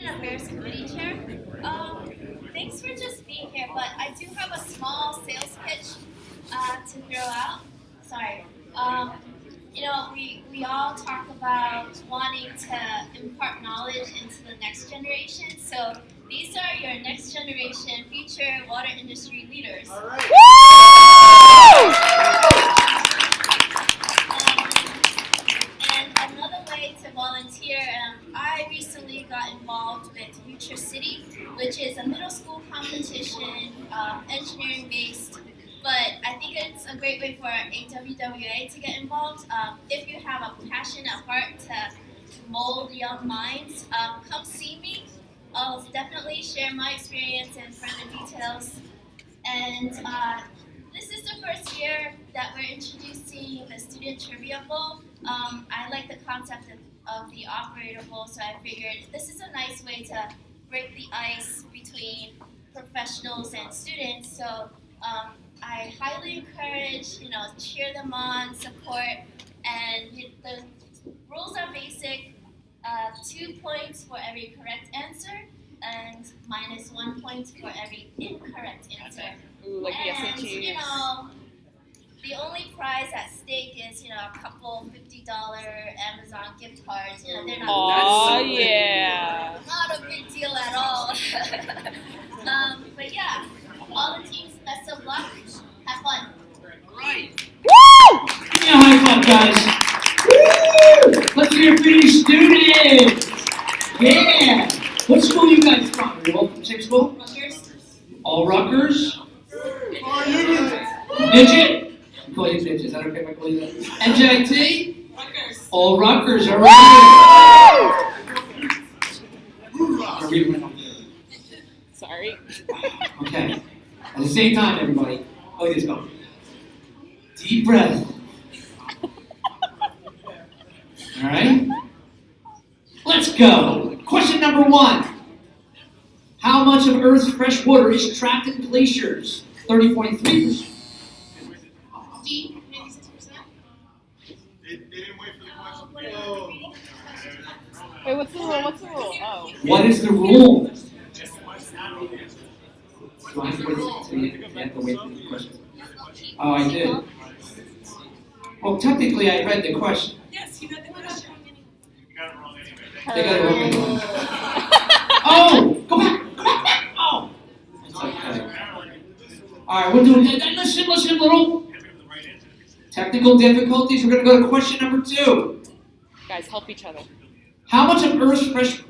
Affairs Committee Chair. Thanks for just being here, but I do have a small sales pitch to throw out. Sorry. We all talk about wanting to impart knowledge into the next generation. So these are your next generation future water industry leaders. All right. And another way to volunteer, I recently got involved with Future City, which is a middle school competition, engineering based. But I think it's a great way for AWWA to get involved. If you have a passion at heart to mold young minds, come see me. I'll definitely share my experience and further details. And this is the first year that we're introducing the Student Trivia Bowl. I like the concept of the Operator Bowl, so I figured this is a nice way to break the ice between professionals and students. So I highly encourage, cheer them on, support, and the rules are basic. 2 points for every correct answer, and -1 point for every incorrect answer. Ooh, like the SATs. The only prize at stake is, a couple $50 Amazon gift cards. They're not. Oh yeah. Not a big deal at all. But yeah, all the teams, best of luck. Have fun. All right. Woo! Give me a high five, guys. Woo! Let's hear for you students. Yeah. What school you guys from? Are you all from the same school? Rutgers. All Rutgers? Midget? I call you Midget. Is that okay if I call you that? NJIT? Rutgers. All Rutgers. All right. Sorry. Okay. At the same time, everybody. Oh, just go. Deep breath. All right. Let's go. Question number 1. How much of Earth's fresh water is trapped in glaciers? 30.3%. D, maybe 6%. They didn't wait for the question. Wait, what's the rule? What's the rule? Oh. What is the rule? Do I have to wait until you have to wait for the question? Oh, I did. Well, technically, I read the question. Yes, you read the question. You got it wrong anyway. They got it wrong anyway. Oh, go back. Oh. It's okay. All right, we're doing that. Listen, little. Technical difficulties. We're going to go to question number 2. Guys, help each other. How much of Earth's fresh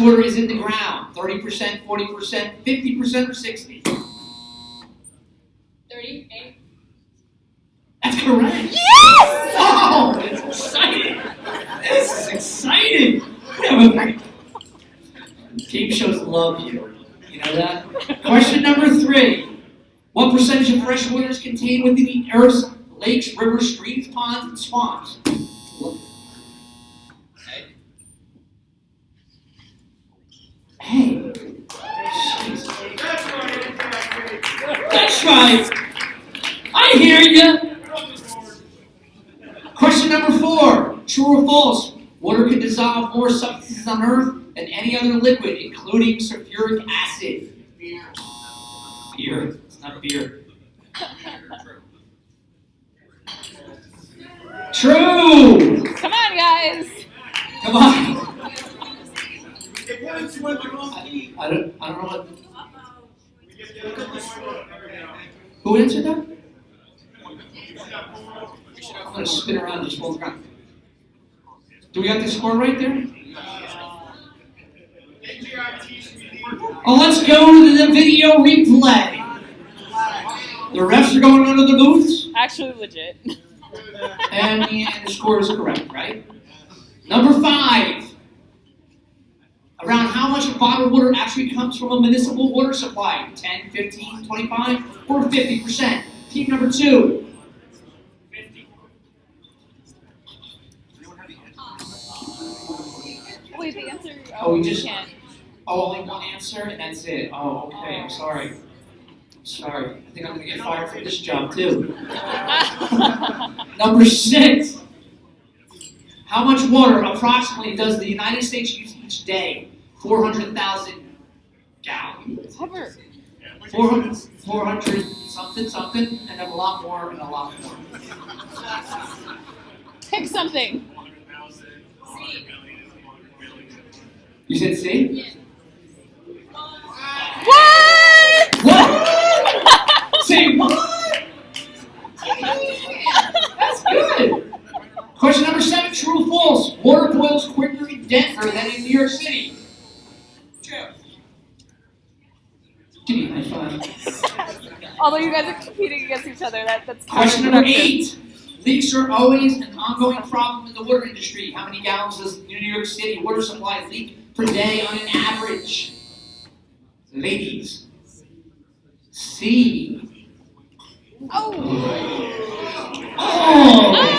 water is in the ground? 30%, 40%, 50%, or 60? 38. That's correct. Yes! Oh, it's exciting. This is exciting. We have a game shows love you. You know that? Question number 3. What percentage of fresh water is contained within the Earth's lakes, rivers, streams, ponds, and swamps? Hey. Jeez. That's right. I hear you. Question number 4. True or false? Water can dissolve more substances on Earth than any other liquid, including sulfuric acid. Beer. It's not beer. True. Come on, guys. Come on. I don't know what. Who answered that? I'm going to spin around and just hold around. Do we got the score right there? Oh, let's go to the video replay. The refs are going under the booths. Actually, legit. And the score is correct, right? Number 5. Around how much bottled water actually comes from a municipal water supply? 10, 15, 25, or 50%? Team number 2. 50. Wait, the answer. Oh, we just. can't. Oh, only one answer, and that's it. Oh, okay. I'm sorry. Sorry. I think I'm going to get fired from this job, too. Number 6. How much water approximately does the United States use each day? 400,000 gallons. Hover. 400 something, and then a lot more and a lot more. Pick something. You said C? Yeah. What? What? Say what? That's good. Question number 7, true or false? Water boils quicker in Denver than in New York City. True. Give me a high five. Although you guys are competing against each other, that's Question number counterproductive. 8. Leaks are always an ongoing problem in the water industry. How many gallons does New York City water supply leak per day on an average? Ladies. C. Oh. Oh!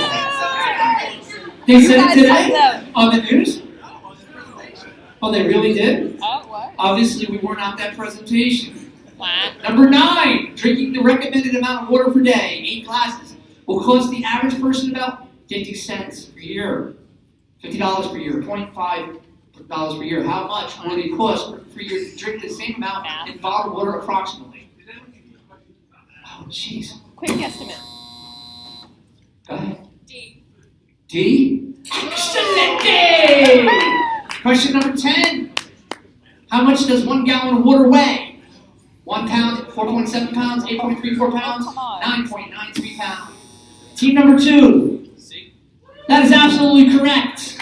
They You said guys it have today them. on the news? Oh, they really did? Oh, what? Obviously, we weren't at that presentation. What? Number 9, drinking the recommended amount of water per day, 8 glasses, will cost the average person about 50 cents per year. $50 per year, $0.5 per year. How much will it cost for you to drink the same amount in bottled water approximately? Oh, jeez. Quick guesstimate. Go ahead. D. D? Excellent day! Question number 10. How much does 1 gallon of water weigh? 1 pound, 4.7 pounds, 8.34 pounds, Come on. 9.93 pounds. Team number 2. That is absolutely correct.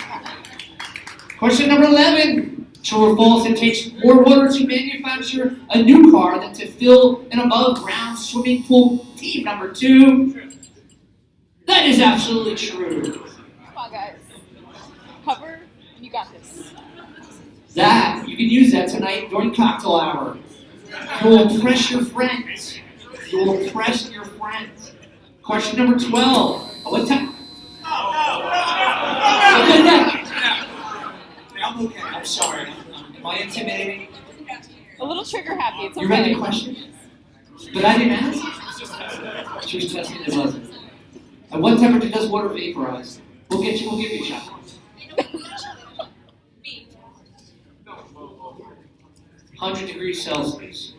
Question number 11. True or false, it takes more water to manufacture a new car than to fill an above-ground swimming pool. Team number 2. That is absolutely true. Come on, guys. Cover, and you got this. That, you can use that tonight during cocktail hour. You will impress your friends. You will impress your friends. Question number 12. What time? I'm okay. I'm sorry. Am I intimidating? A little trigger happy. It's okay. You read the question? But I didn't ask. She was testing the buzzer. At what temperature does water vaporize? We'll give you a shot. B. 100 degrees Celsius.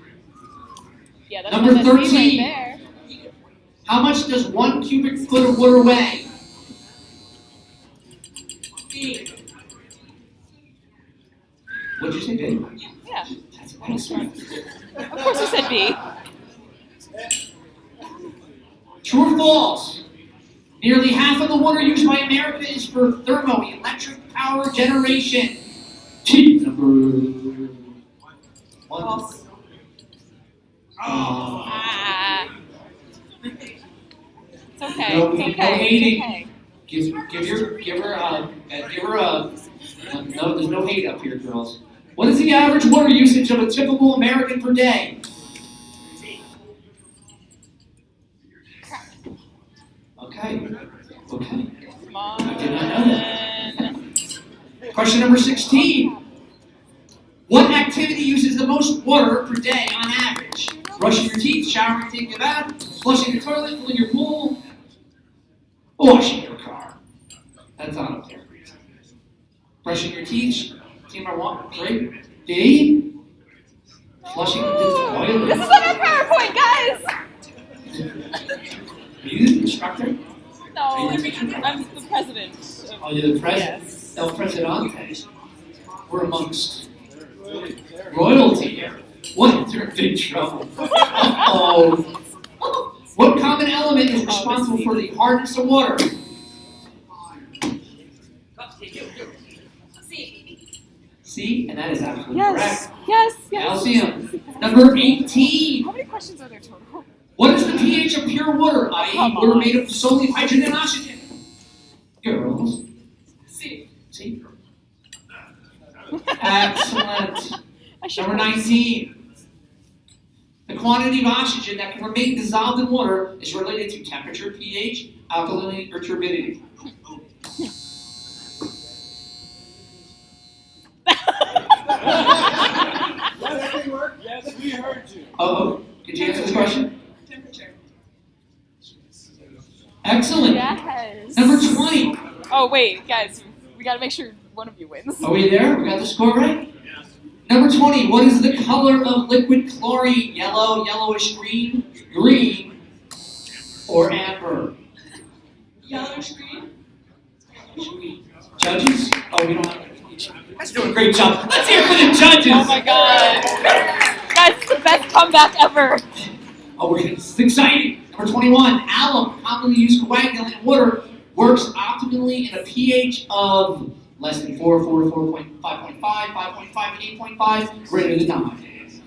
Yeah, that's Number what that C 13. right there. How much does 1 cubic foot of water weigh? B. What'd you say, babe? Yeah. That's excellent. Of course you said B. True or false? Nearly half of the water used by America is for thermoelectric power generation. Team number 1. False. Oh. Ah. It's okay. No, It's no okay. hating. It's okay. Give her a. No, there's no hate up here, girls. What is the average water usage of a typical American per day? Okay. Okay. Come on. I did not know that. Question number 16. What activity uses the most water per day on average? Brushing your teeth, showering, taking a bath, flushing your toilet, filling your pool, washing your car. That's not up there. Brushing your teeth, team number 1, 3. D. Flushing the toilet. This is like a PowerPoint, guys! Are you the instructor? No, I'm the president. Oh, you're the president? Yes. El Presidente. We're amongst royalty here. What? You're in big trouble. Uh-oh. What common element is responsible for the hardness of water? C. C, and that is absolutely Yes. correct. Yes. Yes. Calcium. Number 18. How many questions are there total? What is the pH of pure water, i.e. Come water on. made of solely hydrogen and oxygen? Girls. C. C. Excellent. I should Number 19. The quantity of oxygen that can remain dissolved in water is related to temperature, pH, alkalinity, or turbidity. Does that thing work? Yes, we heard you. Oh, did you answer this question? Temperature. Excellent. Yes. Number 20. Oh wait, guys, we gotta make sure one of you wins. Are we there? We got the score right? Number 20, what is the color of liquid chlorine? Yellow, yellowish green, green, or amber? Yellowish green. Judges? Oh, we don't have to. That's doing a great job. Let's hear it for the judges. Oh my god. Guys, it's the best comeback ever. Oh, this is exciting. Number 21, alum, commonly used coagulant in water, works optimally in a pH of less than 4, 5.5, 5.5, 8.5, greater than 9.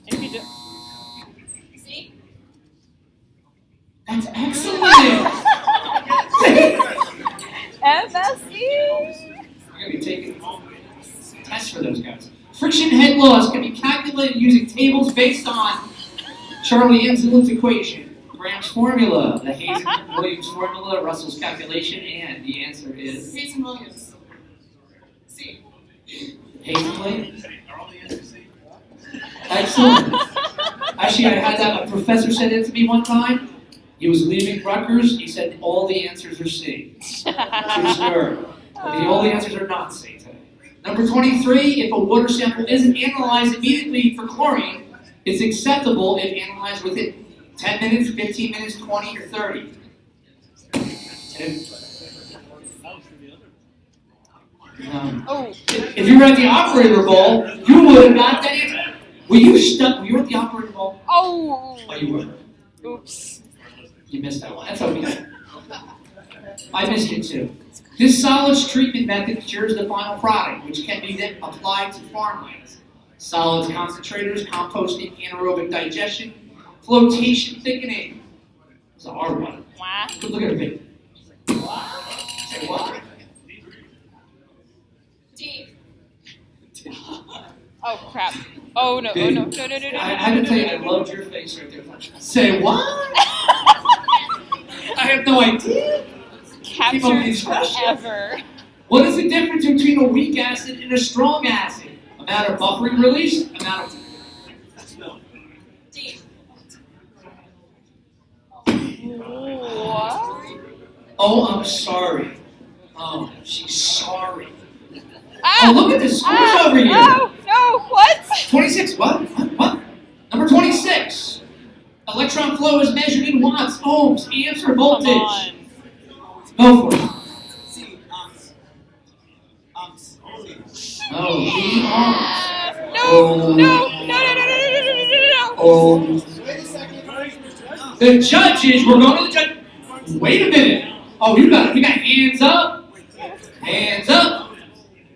If you do. See? That's excellent. MSC. We're going to be taking tests for those guys. Friction head loss can be calculated using tables based on Charlie Ansel's equation, Graham's formula, the Hayes-Williams formula, Russell's calculation, and the answer is Hayes and Williams. C. Hayes-Williams. Excellent. Actually, I had that. A professor said it to me one time. He was leaving Rutgers. He said all the answers are C. True story. But all the answers are not C today. Number 23, if a water sample isn't analyzed immediately for chlorine, it's acceptable if analyzed within 10 minutes, 15 minutes, 20, or 30. If you were at the operator bowl, you would have got that answer. Were you at the operator bowl? Oh. Oh, you were. Oops. You missed that one. That's okay. I missed it too. This solids treatment method ensures the final product, which can be then applied to farmlands. Solids concentrators, composting, anaerobic digestion, flotation thickening. It's a hard one. Wow. Look at it. Say what? D. Oh crap. Oh no. Oh no. No. I have to tell you, I loved your face right there. Say what? I have no idea. Captured forever. What is the difference between a weak acid and a strong acid? Amount of buffering release, amount of... D. What? Oh, I'm sorry. Oh, she's sorry. Ah, Oh, look at the scores over here. Oh, no, what? 26, what? Number 26. Electron flow is measured in watts, ohms, amps, or voltage. Come on. Go for it. C. Oh, he ohms. No. Oh. Wait a second. The judges, we're going to the judge. Wait a minute. Oh, you got hands up. Hands up.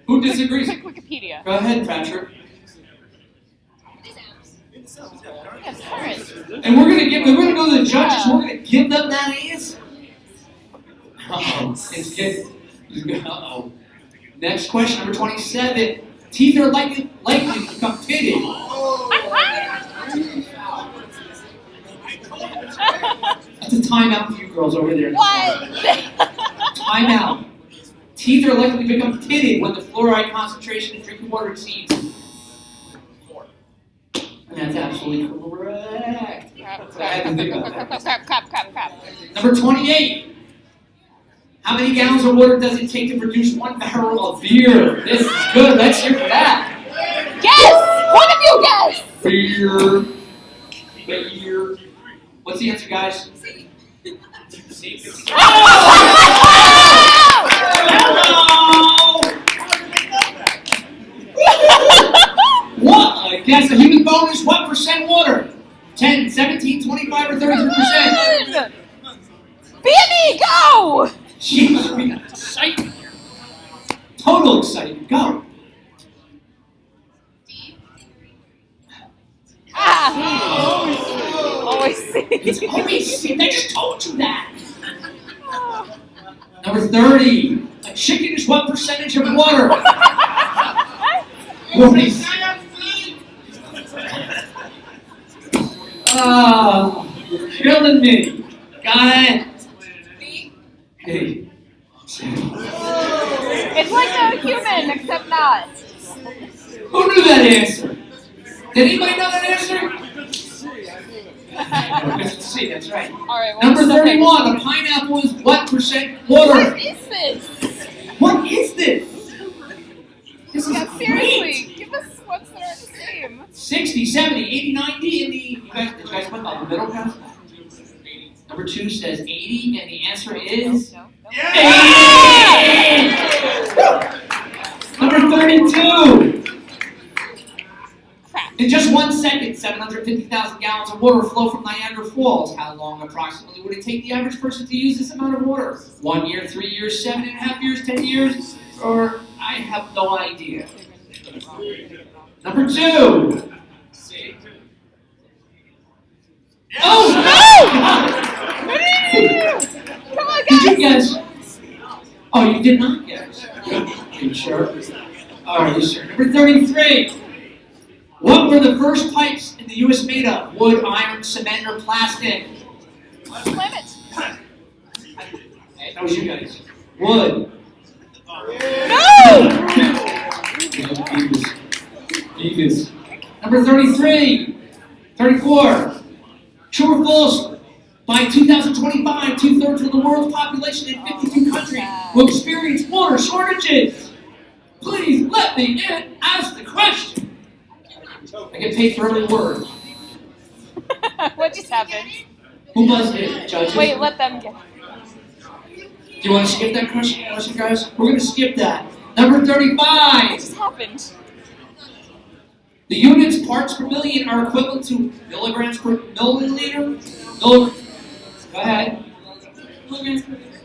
Who disagrees? Quick Wikipedia. Go ahead, Patrick. Yes, Paris. And we're gonna go to the judges. We're gonna give them that answer. It's good. Uh-oh. Next question, number 27. Teeth are likely to become pitted. That's a timeout for you girls over there. What? Timeout. Teeth are likely to become pitted when the fluoride concentration in drinking water exceeds. And that's absolutely correct. Crap. Number 28. How many gallons of water does it take to produce 1 barrel of beer? This is good. Let's hear for that. Yes! One of you guess! Beer. What's the answer, guys? C. Hello! What? I guess a human bone is what percent water? 10, 17, 25, or 33%? Baby, go! Jeez, we got excitement here. Total excitement. Go. Always see. It's always C. They just told you that. Number 30. A chicken is what percentage of water? 40. Oh, you're killing me. Got it. Hey. It's like a human, except not. Who knew that answer? Did anybody know that answer? It's C, that's right. Alright, Number 31, a pineapple is what percent water? What is this? What is this? us ones that aren't the same. 60, 70, 80, 90 in the, did you guys put the middle pass? Number 2 says 80, and the answer is No. 80! Number 32. Crap. In just 1 second, 750,000 gallons of water flow from Niagara Falls. How long approximately would it take the average person to use this amount of water? 1 year, 3 years, 7.5 years, 10 years? Or I have no idea. Number 2. Oh, No! Come on, did you guys! guess? Oh, you did not guess. Are you sure? All right, sure. Number 33. What were the first pipes in the U.S. made of? Wood, iron, cement, or plastic? Slam it. Hey, that was you guys. Wood. No! Vegas. Number 33. 34. True or false? By 2025, 2/3 of the world's population in 52 countries will experience water shortages. Please let me ask the question. I get paid for every word. What just happened? Who buzzed in, judges? Wait, let them get. Do you want to skip that question, guys? We're going to skip that. Number 35. What just happened? The units parts per million are equivalent to milligrams per milliliter. Go ahead. Milligrams per liter.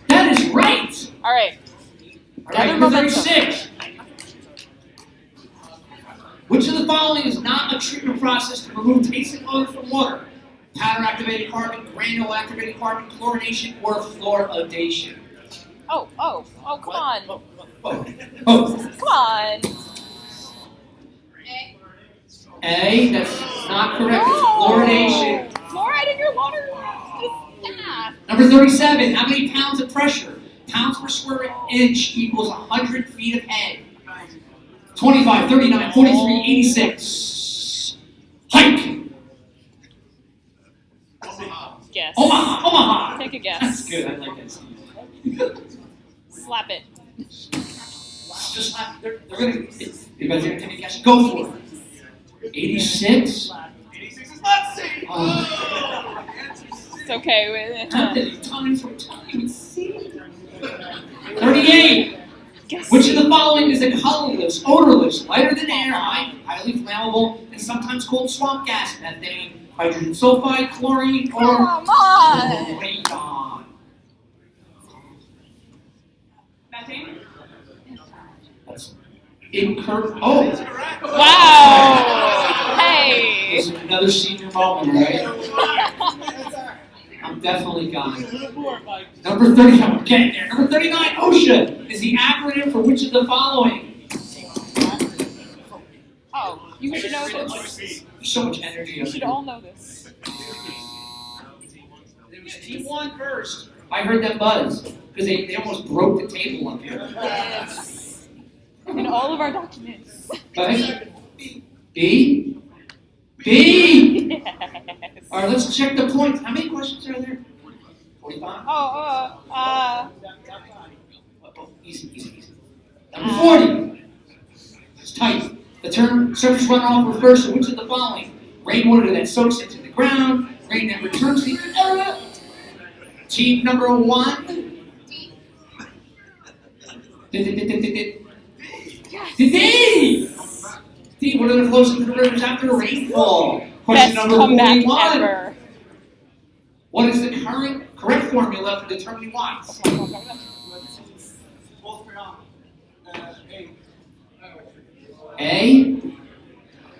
That is right. All right. All right, number 36. Which of the following is not a treatment process to remove taste and odor from water? Powder-activated carbon, granule-activated carbon, chlorination, or fluoridation? Oh, come on. Oh. Come on. A, that's not correct. It's No. fluoridation. Fluoride in your water? Yeah. Number 37. How many pounds of pressure? Pounds per square inch equals 100 feet of head. 25, 39, 43, 86. Hike. Guess. Omaha. Take a guess. That's good. I like that, Steve. Slap it. Just slap. They're gonna. You guys are gonna take a guess. Go for it. 86. 86 is not safe. It's okay. How many times we're talking with C? 38. Guess. Which of the following is a colorless, odorless, lighter than air, highly flammable, and sometimes called swamp gas? Methane, hydrogen sulfide, chlorine, or Come on. radon? Methane? That's incorrect. Oh, Wow. Hey. this is another senior moment, right? I'm definitely gone. Number 30, I'm getting there. Number 39, OSHA is the acronym for which of the following? Oh, you should know this. There's so much energy You up should here. all know this. It was T1 first. I heard them buzz because they almost broke the table up here. Yes. In all of our documents. Okay. B? B? Yes. All right, let's check the points. How many questions are there? 45? Easy. Number 40. It's tight. The term surface runoff refers to which of the following? Rainwater that soaks into the ground, rain that returns to the earth. Team number 1. D. What are the flows into the rivers after rainfall? Question Best number comeback 41. ever. What is the correct formula for determining watts? A.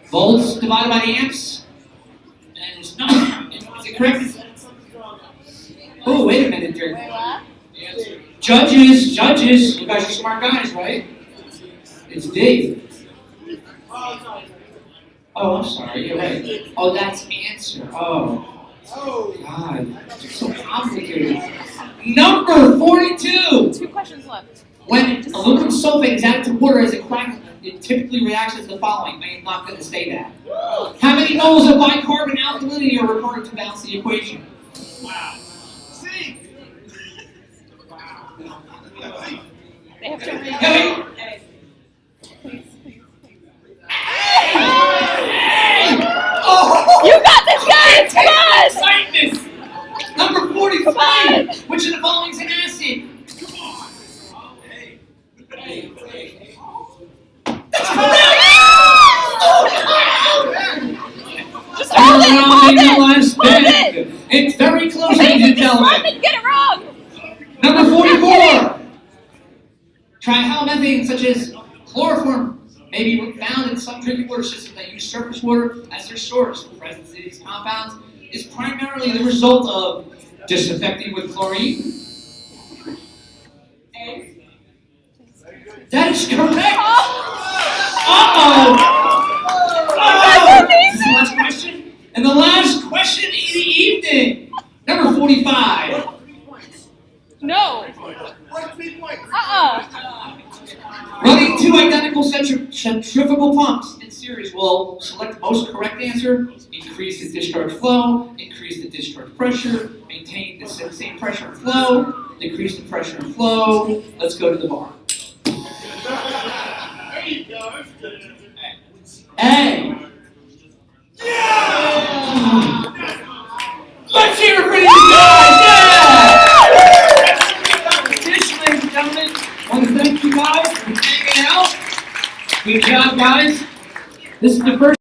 Volts divided by amps. And it's not. Is it correct? Oh, wait a minute there. Wait, what? Judges. You guys are smart guys, right? It's D. Oh, I'm sorry. You're right. Oh, that's answer. Oh. God. It's so complicated. Number 42. 2 questions left. When aluminum sulfate is added to water as a coagulant, it typically reacts as the following. I am not going to say that. How many moles of bicarbonate alkalinity are required to balance the equation? Wow. See? They have to read. Hey, gentlemen. Simon, get it wrong! Number 44. Trihalomethane, such as chloroform, may be found in some drinking water systems that use surface water as their source. The presence of these compounds is primarily the result of disinfecting with chlorine. That is correct. This is the last question. And the last question of the evening. Number 45. No. What 3 points? Running two identical centrifugal pumps in series will select the most correct answer, increase the discharge flow, increase the discharge pressure, maintain the same pressure and flow, decrease the pressure and flow. Let's go to the bar. There you go. A. Let's hear it for these guys! Yeah! Ladies and gentlemen, I want to thank you guys for hanging out. Good job, guys. This is the first